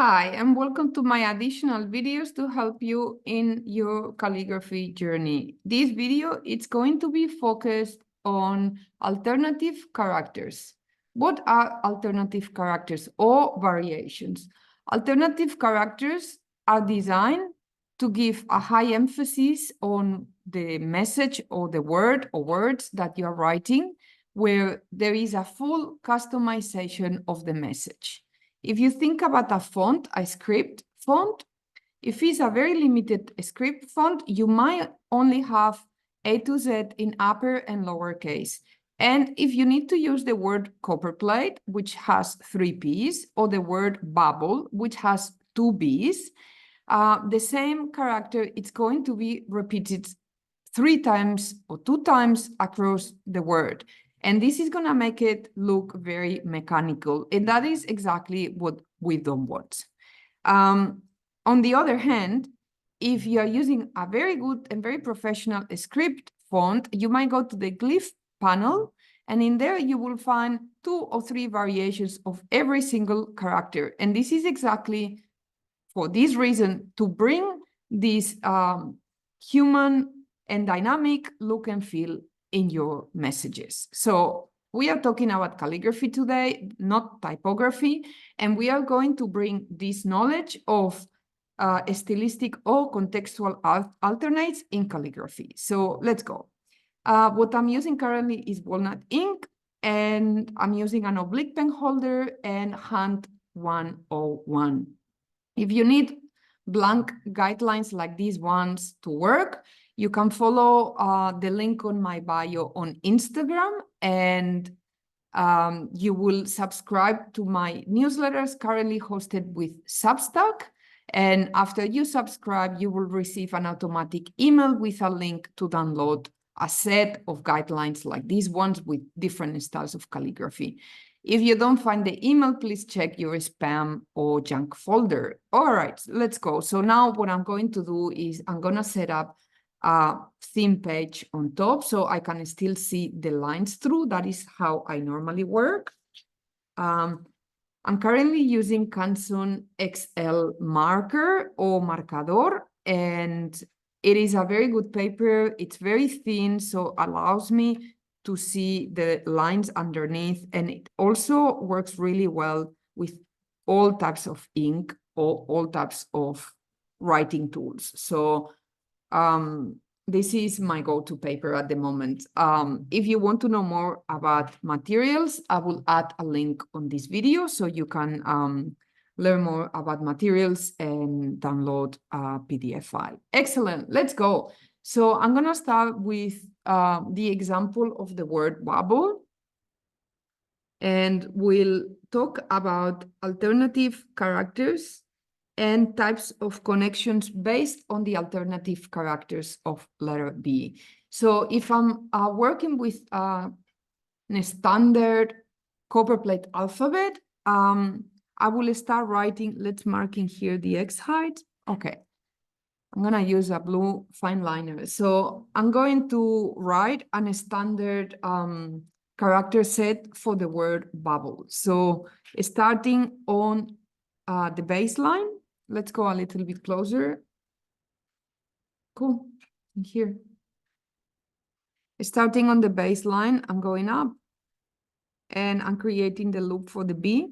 Hi, and welcome to my additional videos to help you in your calligraphy journey. This video, it's going to be focused on alternative characters. What are alternative characters or variations? Alternative characters are designed to give a high emphasis on the message or the word or words that you are writing, where there is a full customization of the message. If you think about a font, a script font, if it's a very limited script font, you might only have A to Z in upper and lowercase. And if you need to use the word Copperplate, which has 3 P's, or the word Wobble, which has 2 B's, the same character, it's going to be repeated 3 times or 2 times across the word. And this is going to make it look very mechanical. And that is exactly what we don't want. On the other hand, if you are using a very good and very professional script font, you might go to the glyph panel, and in there you will find 2 or 3 variations of every single character. And this is exactly for this reason, to bring this human and dynamic look and feel in your messages. So we are talking about calligraphy today, not typography, and we are going to bring this knowledge of stylistic or contextual alternates in calligraphy. So let's go. What I'm using currently is walnut ink, and I'm using an oblique pen holder and hand 101. If you need blank guidelines like these ones to work, you can follow the link on my bio on Instagram, and you will subscribe to my newsletters currently hosted with Substack. And after you subscribe, you will receive an automatic email with a link to download a set of guidelines like these ones with different styles of calligraphy. If you don't find the email, please check your spam or junk folder. All right, let's go. So now what I'm going to do is I'm going to set up a theme page on top so I can still see the lines through. That is how I normally work. I'm currently using Canson XL marker or marcador, and it is a very good paper. It's very thin, so allows me to see the lines underneath, and it also works really well with all types of ink or all types of writing tools. So this is my go-to paper at the moment. If you want to know more about materials, I will add a link on this video so you can learn more about materials and download a PDF file. Excellent, let's go. So I'm gonna start with the example of the word wobble, and we'll talk about alternative characters and types of connections based on the alternative characters of letter B. So if I'm working with a standard Copperplate alphabet, I will start writing, let's marking here the X height. Okay, I'm gonna use a blue fine liner. So I'm going to write a standard character set for the word bubble. So starting on the baseline, let's go a little bit closer. Cool, here. Starting on the baseline, I'm going up and I'm creating the loop for the B.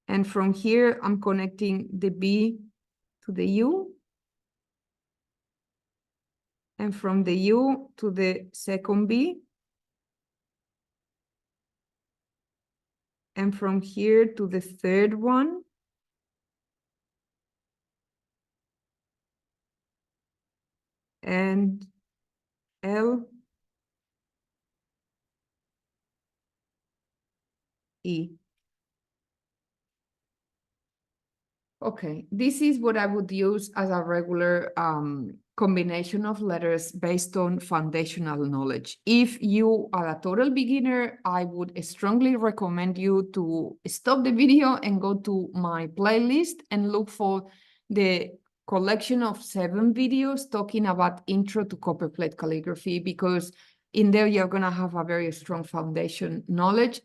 And from here, I'm connecting the B to the U. And from the U to the second B. And from here to the third one. And L, E. Okay, this is what I would use as a regular combination of letters based on foundational knowledge. If you are a total beginner, I would strongly recommend you to stop the video and go to my playlist and look for the collection of 7 videos talking about intro to Copperplate calligraphy, because in there you're going to have a very strong foundation knowledge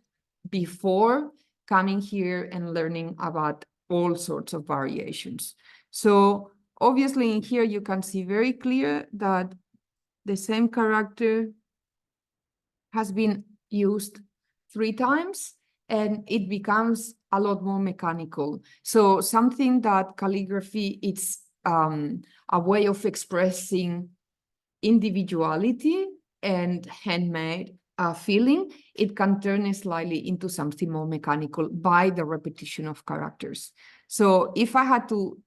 before coming here and learning about all sorts of variations. So obviously in here you can see very clear that the same character has been used 3 times and it becomes a lot more mechanical. So something that calligraphy, it's a way of expressing individuality and handmade feeling, it can turn slightly into something more mechanical by the repetition of characters. So if I had to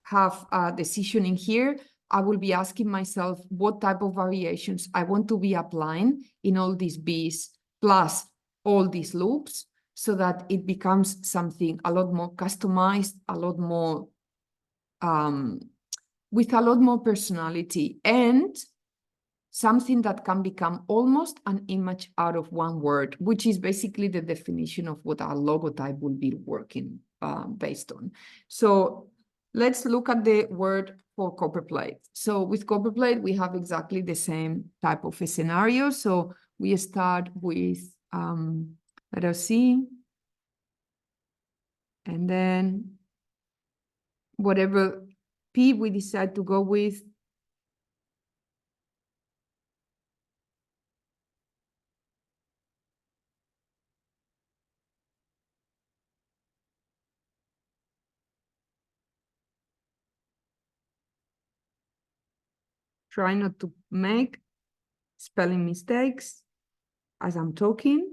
have a decision in here, I will be asking myself what type of variations I want to be applying in all these bees plus all these loops, so that it becomes something a lot more customized, a lot more with a lot more personality, and something that can become almost an image out of one word, which is basically the definition of what a logotype will be working based on. So let's look at the word for copperplate. So with copperplate, we have exactly the same type of a scenario. So we start with, let us see, and then whatever P we decide to go with, try not to make spelling mistakes as I'm talking.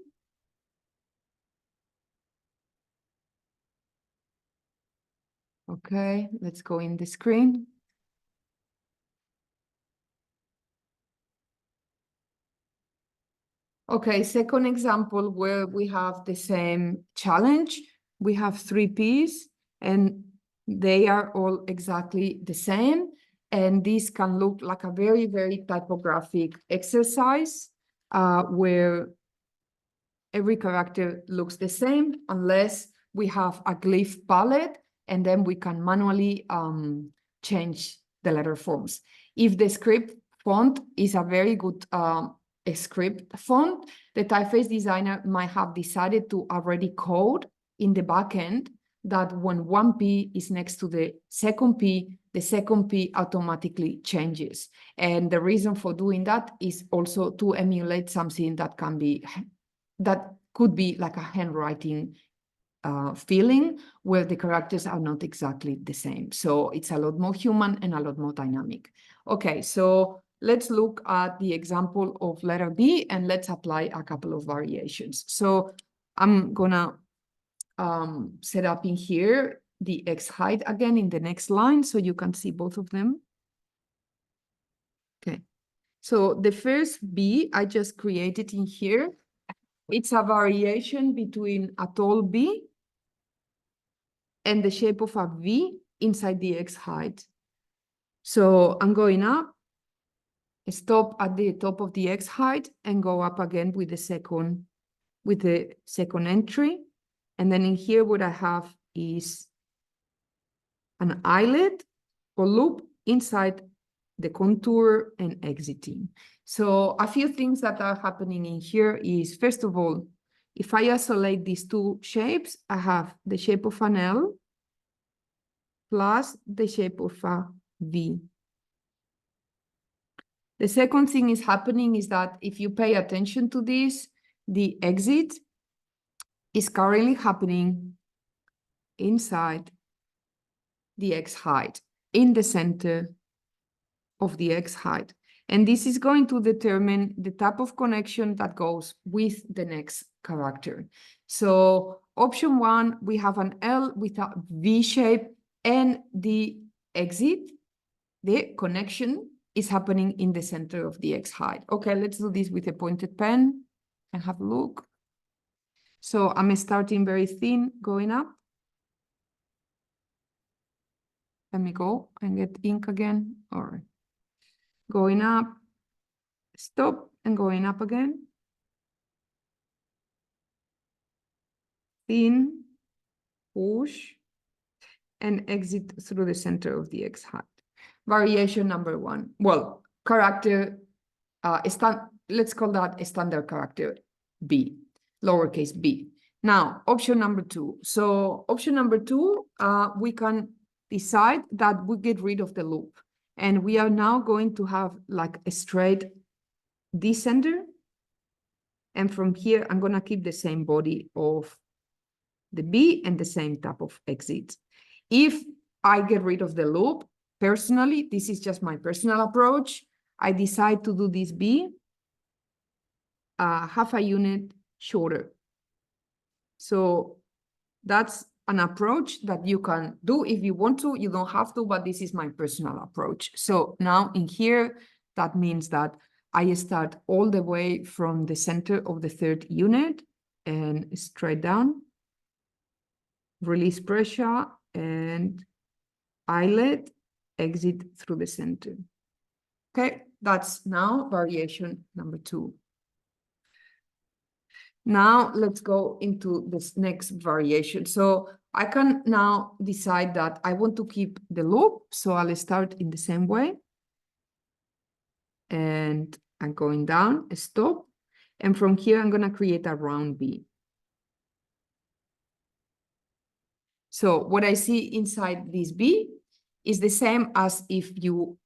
Okay, let's go in the screen. Okay, second example where we have the same challenge. We have 3 Ps and they are all exactly the same. And this can look like a very, very typographic exercise where every character looks the same unless we have a glyph palette, and then we can manually change the letter forms. If the script font is a very good script font, the typeface designer might have decided to already code in the backend that when one P is next to the second P automatically changes. And the reason for doing that is also to emulate something that can be, that could be like a handwriting feeling where the characters are not exactly the same. So it's a lot more human and a lot more dynamic. Okay, so let's look at the example of letter B and let's apply a couple of variations. So I'm gonna set up in here the X height again in the next line so you can see both of them. Okay, so the first B I just created in here, it's a variation between a tall B and the shape of a V inside the X height. So I'm going up, stop at the top of the X height and go up again with the second entry. And then in here, what I have is an eyelet or loop inside the contour and exiting. So a few things that are happening in here is, first of all, if I isolate these two shapes, I have the shape of an L plus the shape of a V. The second thing is happening is that if you pay attention to this, the exit is currently happening inside the X height, in the center of the X height. And this is going to determine the type of connection that goes with the next character. So option 1, we have an L with a V shape and the exit, the connection is happening in the center of the X height. Okay, let's do this with a pointed pen and have a look. So I'm starting very thin, going up. Let me go and get ink again, or going up, stop, and going up again. Thin, push, and exit through the center of the X height. Variation number 1. Well, character, let's call that a standard character B, lowercase b. Now, option number 2. So option number 2, we can decide that we get rid of the loop. And we are now going to have like a straight descender. And from here, I'm going to keep the same body of the B and the same type of exit. If I get rid of the loop, personally, this is just my personal approach, I decide to do this B half a unit shorter. So that's an approach that you can do if you want to. You don't have to, but this is my personal approach. So now in here, that means that I start all the way from the center of the third unit and straight down, release pressure, and eyelet, exit through the center. Okay, that's now variation number 2. Now let's go into this next variation. So I can now decide that I want to keep the loop. So I'll start in the same way. And I'm going down, stop. And from here, I'm going to create a round B. So what I see inside this B is the same as if you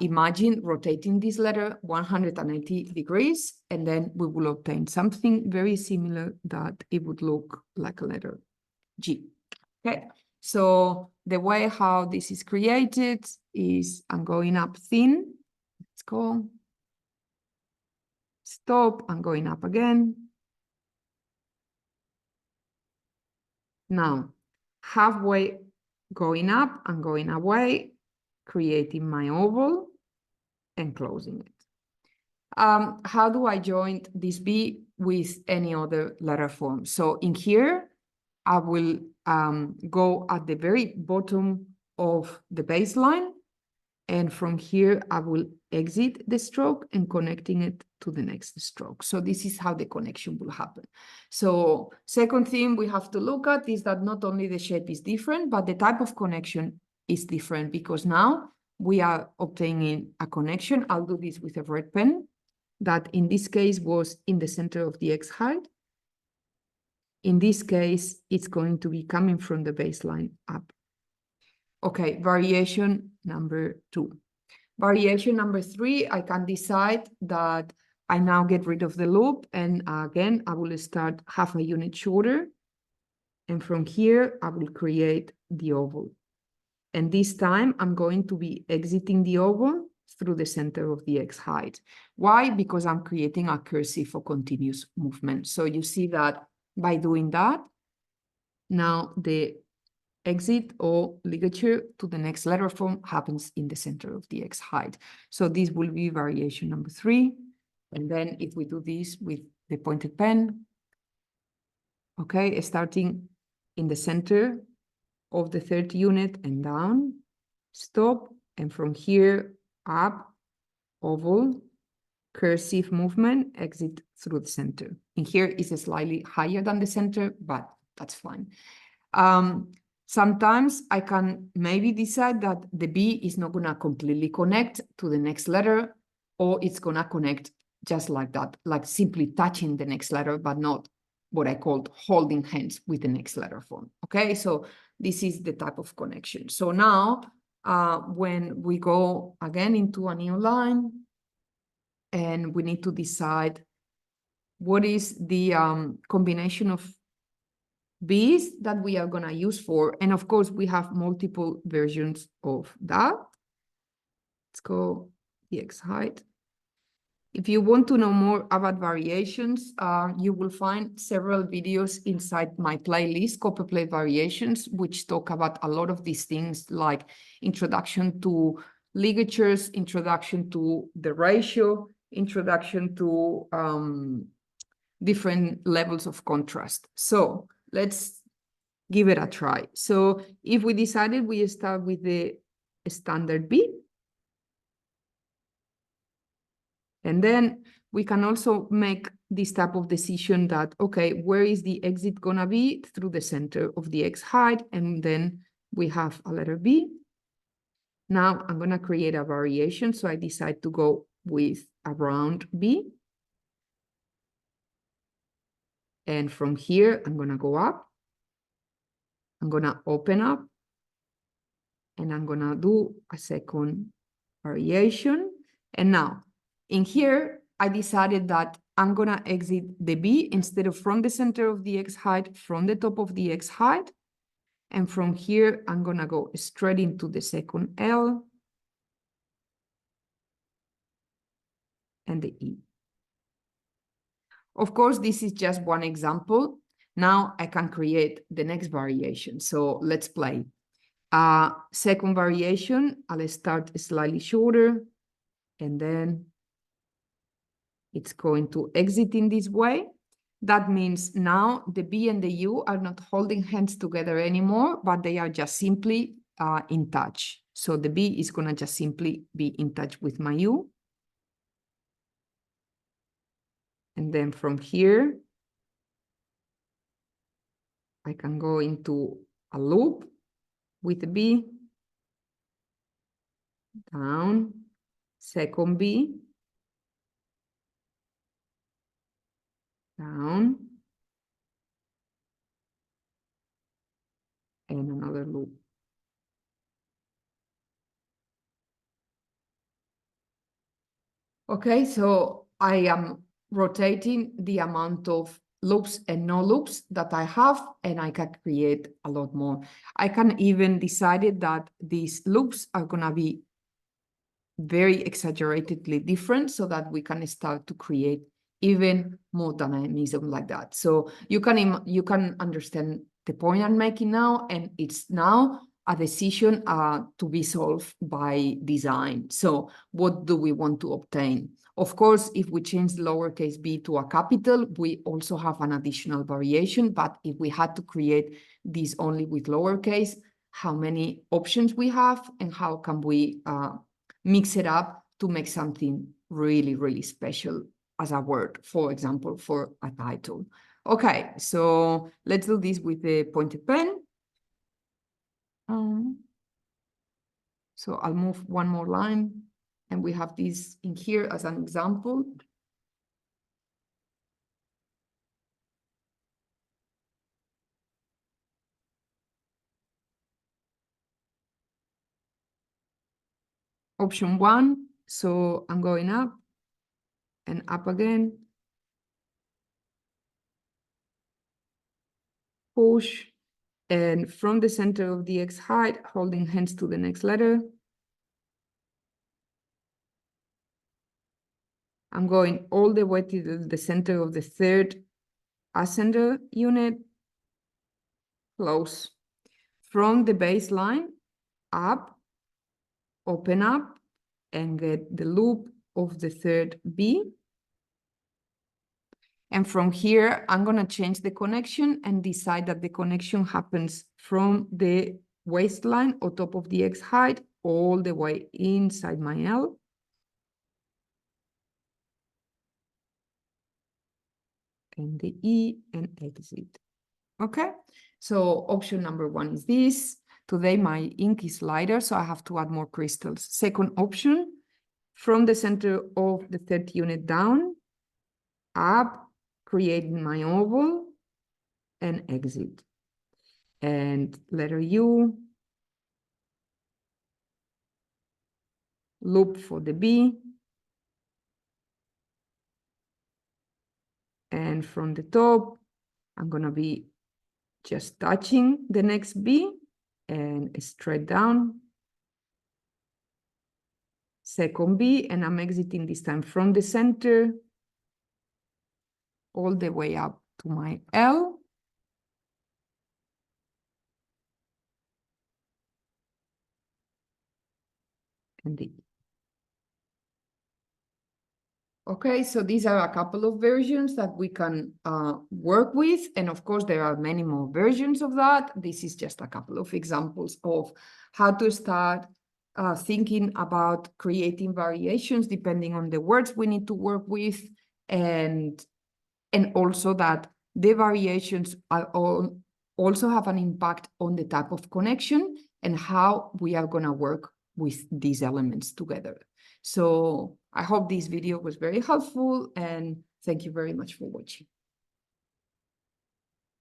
imagine rotating this letter 180 degrees, and then we will obtain something very similar that it would look like a letter G. Okay, so the way how this is created is I'm going up thin. Let's go. Stop, I'm going up again. Now, halfway going up and going away, creating my oval and closing it. How do I join this B with any other letter form? So in here, I will go at the very bottom of the baseline. And from here, I will exit the stroke and connecting it to the next stroke. So this is how the connection will happen. So second thing we have to look at is that not only the shape is different, but the type of connection is different, because now we are obtaining a connection. I'll do this with a red pen that in this case was in the center of the X height. In this case, it's going to be coming from the baseline up. Okay, variation number 2. Variation number 3, I can decide that I now get rid of the loop. And again, I will start half a unit shorter. And from here, I will create the oval. And this time, I'm going to be exiting the oval through the center of the X height. Why? Because I'm creating a cursive or continuous movement. So you see that by doing that, now the exit or ligature to the next letter form happens in the center of the X height. So this will be variation number 3. And then if we do this with the pointed pen, okay, starting in the center of the third unit and down, stop, and from here up, oval, cursive movement, exit through the center. In here is slightly higher than the center, but that's fine. Sometimes I can maybe decide that the B is not going to completely connect to the next letter, or it's going to connect just like that, like simply touching the next letter, but not what I called holding hands with the next letter form. Okay, so this is the type of connection. So now when we go again into a new line, and we need to decide what is the combination of B's that we are going to use for. And of course, we have multiple versions of that. Let's go the X height. If you want to know more about variations, you will find several videos inside my playlist, Copperplate Variations, which talk about a lot of these things like introduction to ligatures, introduction to the ratio, introduction to different levels of contrast. So let's give it a try. So if we decided we start with the standard B, and then we can also make this type of decision that, okay, where is the exit gonna be? Through the center of the X height, and then we have a letter B. Now I'm gonna create a variation, so I decide to go with a round B. And from here, I'm going to go up. I'm going to open up. And I'm going to do a second variation. And now, in here, I decided that I'm going to exit the B instead of from the center of the X height, from the top of the X height. And from here, I'm going to go straight into the second L and the E. Of course, this is just one example. Now I can create the next variation. So let's play. Second variation, I'll start slightly shorter, and then it's going to exit in this way. That means now the B and the U are not holding hands together anymore, but they are just simply in touch. So the B is going to just simply be in touch with my U. And then from here, I can go into a loop with the B, down, second B, down, and another loop. Okay, so I am rotating the amount of loops and no loops that I have, and I can create a lot more. I can even decide that these loops are going to be very exaggeratedly different so that we can start to create even more dynamism like that. So you can understand the point I'm making now, and it's now a decision to be solved by design. So what do we want to obtain? Of course, if we change the lowercase b to a capital, we also have an additional variation. But if we had to create this only with lowercase, how many options we have, and how can we mix it up to make something really, really special as a word, for example, for a title. Okay, so let's do this with the pointed pen. So I'll move one more line, and we have this in here as an example. Option 1, so I'm going up and up again. Push, and from the center of the X height, holding hands to the next letter. I'm going all the way to the center of the third ascender unit, close. From the baseline, up, open up, and get the loop of the third B. And from here, I'm going to change the connection and decide that the connection happens from the waistline or top of the X height all the way inside my L. And the E and exit. Okay, so option number 1 is this. Today my ink is lighter, so I have to add more crystals. Second option, from the center of the third unit down, up, creating my oval, and exit. And letter U, loop for the B, and from the top, I'm gonna be just touching the next B and straight down. Second B, and I'm exiting this time from the center all the way up to my L. And the Okay, so these are a couple of versions that we can work with. And of course, there are many more versions of that. This is just a couple of examples of how to start thinking about creating variations depending on the words we need to work with. And also that the variations are also have an impact on the type of connection and how we are going to work with these elements together. So I hope this video was very helpful, and thank you very much for watching.